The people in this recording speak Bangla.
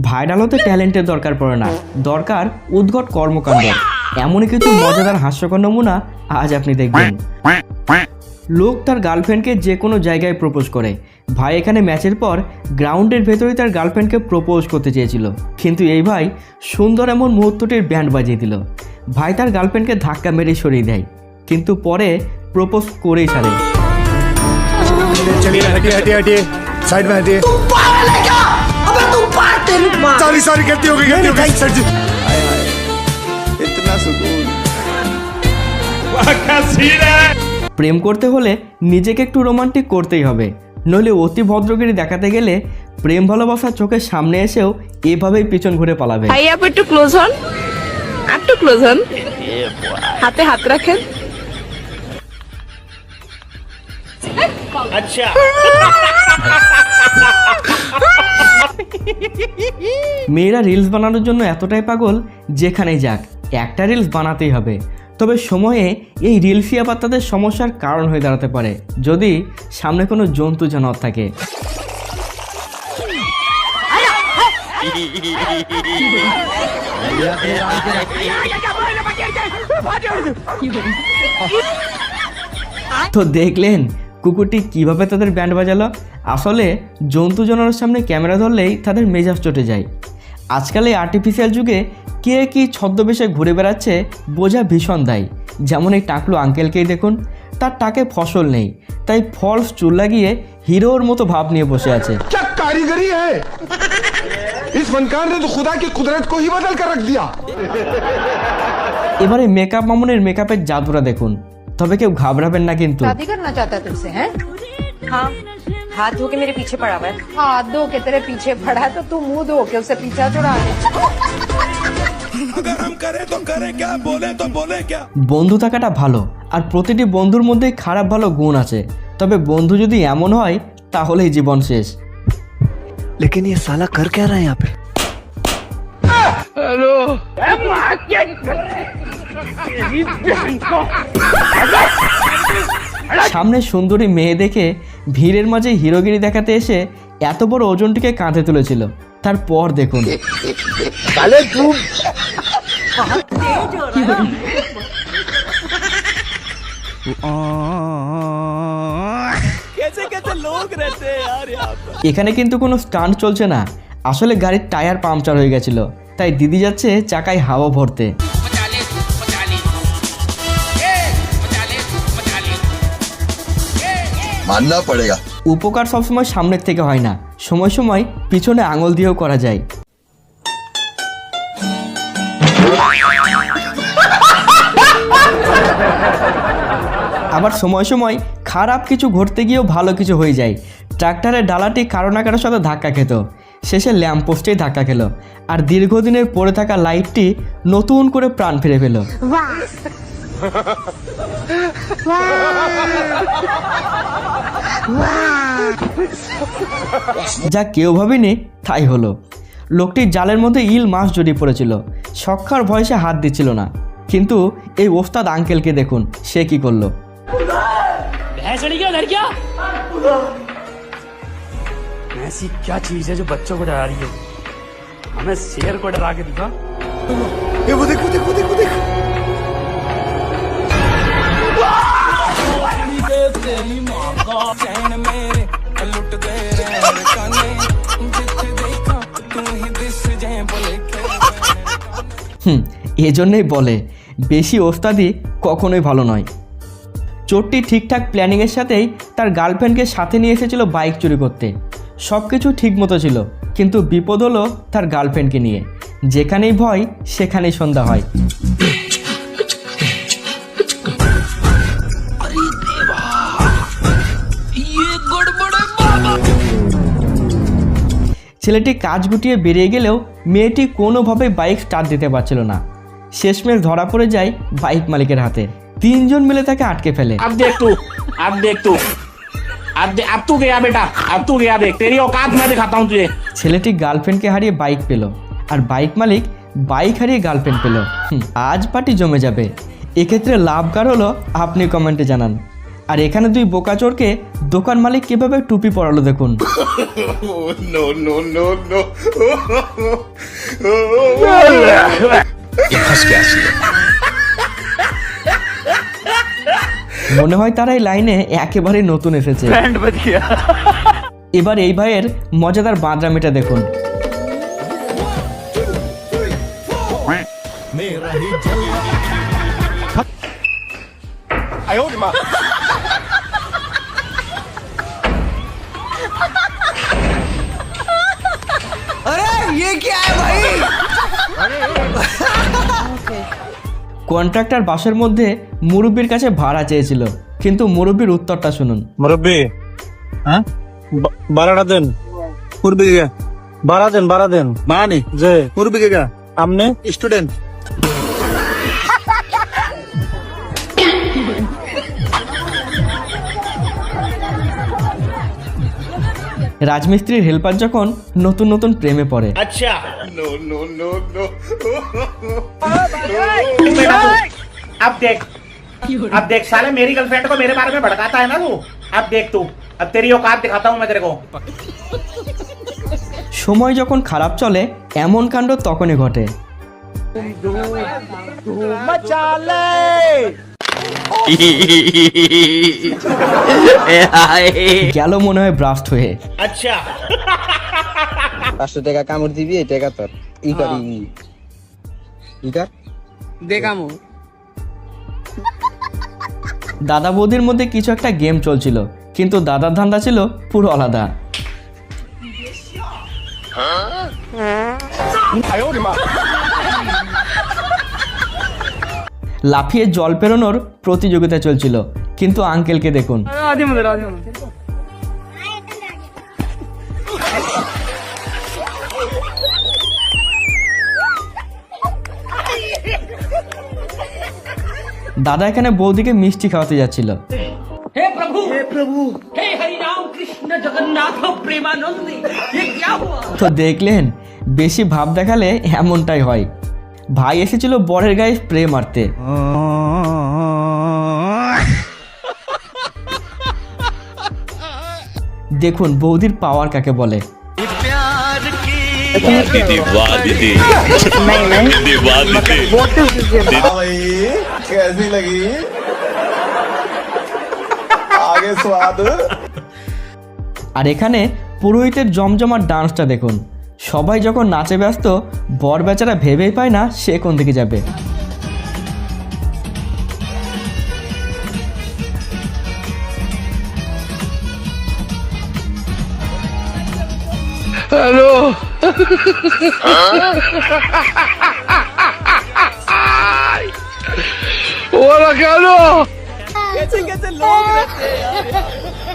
ভাইরাল হতে ট্যালেন্টের দরকার পড়ে না, দরকার উদ্ভট কর্মকাণ্ড। এমনই কিছু মজাদার হাস্যকর নমুনা আজ আপনি দেখবেন। লোক তার গার্লফ্রেন্ডকে যে কোনো জায়গায় প্রপোজ করে। ভাই এখানে ম্যাচের পর গ্রাউন্ডের ভেতরেই তার গার্লফ্রেন্ডকে প্রপোজ করতে চেয়েছিল, কিন্তু এই ভাই সুন্দর এমন মুহূর্তটির ব্যান্ড বাজিয়ে দিল। ভাই তার গার্লফ্রেন্ডকে ধাক্কা মেরে সরিয়ে দেয়, কিন্তু পরে প্রপোজ করেই ছাড়ে। चलिए हटिए हटिए हटिए साइड में हटिए। तू पागल है क्या? अबे तू पार तेरी माँ। सॉरी सॉरी गलती हो गई सर जी। इतना सुकून। প্রেম করতে হলে নিজেকে একটু রোমান্টিক করতেই হবে, নইলে অতি ভদ্রগিরি দেখাতে গেলে প্রেম ভালোবাসা চোখের সামনে এসেও এভাবেই পিছন ঘুরে পালাবে। ভাই আপনি একটু ক্লোজ হন, একটু ক্লোজ হন, হাতে হাত রাখেন। মেয়েরা রিলস বানানোর জন্য এতটাই পাগল, যেখানেই যাক একটা রিলস বানাতেই হবে। তবে সময়ে এই রিলসই আবার তাদের সমস্যার কারণ হয়ে দাঁড়াতে পারে যদি সামনে কোনো জন্তু জানোয়ার থাকে। তো দেখলেন কুকুরটি কিভাবে তাদের ব্যান্ড বাজালো। আসলে জন্তু জানোয়ারের সামনে ক্যামেরা ধরলেই তাদের মেজাজ চটে যায়। আজকাল এই আর্টিফিশিয়াল যুগে কে কি ছদ্মবেশে ঘুরে বেড়াচ্ছে বোঝা ভীষণ দায়। যেমন এই টাকলু আঙ্কেলকেই দেখুন, তার টাকে ফসল নেই, তাই ফলস চুল লাগিয়ে হিরোর মতো ভাব নিয়ে বসে আছে। क्या कारीगरी है इस फनकार ने तो खुदा की कुदरत को ही बदल कर रख दिया। এবারে মেকআপ মামুনের মেকআপের জাদুরা দেখুন। তবে কেউ ঘাবড়াবেন না কিন্তু। शादी करना चाहता है तुझसे हैं? हाँ, हाथ धो के मेरे पीछे पड़ा हुआ है। हाथ धो के तेरे पीछे पड़ा है तो तू मुंह धो के उसे पीछा छुड़ा दे। अगर हम करें तो करें क्या, बोले तो बोले क्या। বন্ধু থাকাটা ভালো, আর প্রতিটি বন্ধুর মধ্যে খারাপ ভালো গুণ আছে। তবে বন্ধু যদি এমন হয় তাহলেই জীবন শেষ। लेकिन ये साला कर क्या रहा है यहाँ पे। সামনে সুন্দরী মেয়ে দেখে ভিড়ের মাঝে হিরোগিরি দেখাতে এসে এত বড় ওজনটিকে কাঁধে তুলেছিল। তারপর দেখুন कैसे कैसे लोग रहते हैं यार यहाँ पर। এখানে কিন্তু কোনো স্টান্ট চলছে না, আসলে গাড়ির টায়ার পাংচার হয়ে গেছিল, তাই দিদি যাচ্ছে চাকায় হাওয়া ভরতে। मानना पड़ेगा। উপকার সবসময় সামনের থেকে হয় না, সময় সময় পিছনে আঙুল দিয়েও করা যায়। আবার সময় সময় খারাপ কিছু ঘটতে গিয়েও ভালো কিছু হয়ে যায়। ট্রাক্টরের ডালাটি কারো না কারোর সাথে ধাক্কা খেত, শেষে ল্যাম্পপোস্টেই ধাক্কা খেলো, আর দীর্ঘদিনের পড়ে থাকা লাইটটি নতুন করে প্রাণ ফিরে পেল। যা কেউ ভাবেনি তাই হলো। লোকটির জালের মধ্যে ইল মাছ জড়িয়ে পড়েছিল, সক্ষার ভয়ে সে হাত দিচ্ছিল না। কিন্তু এই ওস্তাদ আঙ্কেলকে দেখুন সে কি করলো। ऐसी क्या चीज है जो बच्चों को डरा रही है? हमें शेर को डरा के दिखा। ये वो देखो देखो देखो देखो। এজন্যই বলে বেশি ওস্তাদি কখনোই ভালো নয়। চোরটি ঠিকঠাক প্ল্যানিংয়ের সাথেই তার গার্লফ্রেন্ডকে সাথে নিয়ে এসেছিল বাইক চুরি করতে। সব কিছু ঠিক মতো ছিল, কিন্তু বিপদ হলো তার গার্লফ্রেন্ডকে নিয়ে। যেখানেই ভয় সেখানেই সন্ধ্যা হয়। ছেলেটি কাজ গুটিয়ে বেরিয়ে গেলেও মেয়েটি কোনোভাবেই বাইক স্টার্ট দিতে পারছিল না। শেষমেশ ধরা পড়ে যায় বাইক মালিকের হাতে। তিনজন মিলে তাকে আটকে ফেলে। अब देख तू, अब तू गया बेटा, अब तू गया, देख तेरी औकात मैं दिखाता हूँ तुझे। ছেলেটি গার্লফ্রেন্ডকে হারিয়ে বাইক পেল, আর বাইক মালিক বাইক হারিয়ে গার্লফ্রেন্ড পেল। আজ পার্টি জমে যাবে। এক্ষেত্রে লাভ কার হলো আপনি কমেন্টে জানান। আর এখানে দুই বোকাচোরকে দোকান মালিক কিভাবে টুপি পরালো দেখুন। नो नो नो नो মনে হয় তারা এই লাইনে একেবারে নতুন এসেছে। এবার এই ভাইয়ের মজাদার বাঁদরামিটা দেখুন। अरे ये क्या है भाई? কন্ট্রাক্টর বাসের মধ্যে মুরব্বির কাছে ভাড়া চেয়েছিল, কিন্তু মুরব্বির উত্তরটা শুনুন। মুরব্বী, হ্যাঁ ভাড়াটা দেন। মুরব্বী কে ভাড়া দেন, ভাড়া দেন। মানে যে মুরব্বী কে আমনে স্টুডেন্ট। রাজমিস্ত্রির হেল্পার যখন নতুন নতুন প্রেমে পড়ে, আচ্ছা नो नो नो नो अब देख साले मेरी गर्लफ्रेंड को मेरे बारे में भड़काता है ना तू। अब देख तू, अब तेरी औकात दिखाता हूँ मैं तेरे को। সময় যখন খারাপ চলে এমন কাণ্ড তখনই ঘটে। গেল মনে হয় ব্রাস্ট হয়ে। আচ্ছা 500 টাকা কামড় দিবি, এই টাকা তোর ই করি ই কর देखामो দাদা বৌদির মধ্যে কিছু একটা গেম চলছিল, কিন্তু দাদার ধান্দা ছিল পুরো আলাদা। লাফিয়ে জল পেরোনোর প্রতিযোগিতা চলছিল, কিন্তু আঙ্কেলকে দেখুন। দাদা এখানে বৌদিকে মিষ্টি খাওয়াতে যাচ্ছিল। हे प्रभु हे हरि राम कृष्ण जगन्नाथ प्रेमानंद ये क्या हुआ? তো দেখলেন, বেশি ভাব দেখালে এমনটাই হয়। ভাই এসেছিল বরের গায়ে স্প্রে মারতে। দেখুন বৌদির পাওয়ার কাকে বলে। कैसी लगी आगे स्वाद। আর এখানে পুরোহিতের জমজমার ডান্সটা দেখুন। সবাই যখন নাচে ব্যস্ত, বর বেচারা ভেবেই পায় না সে কোন দিকে যাবে। कैसे कैसे लोग रहते हैं यार।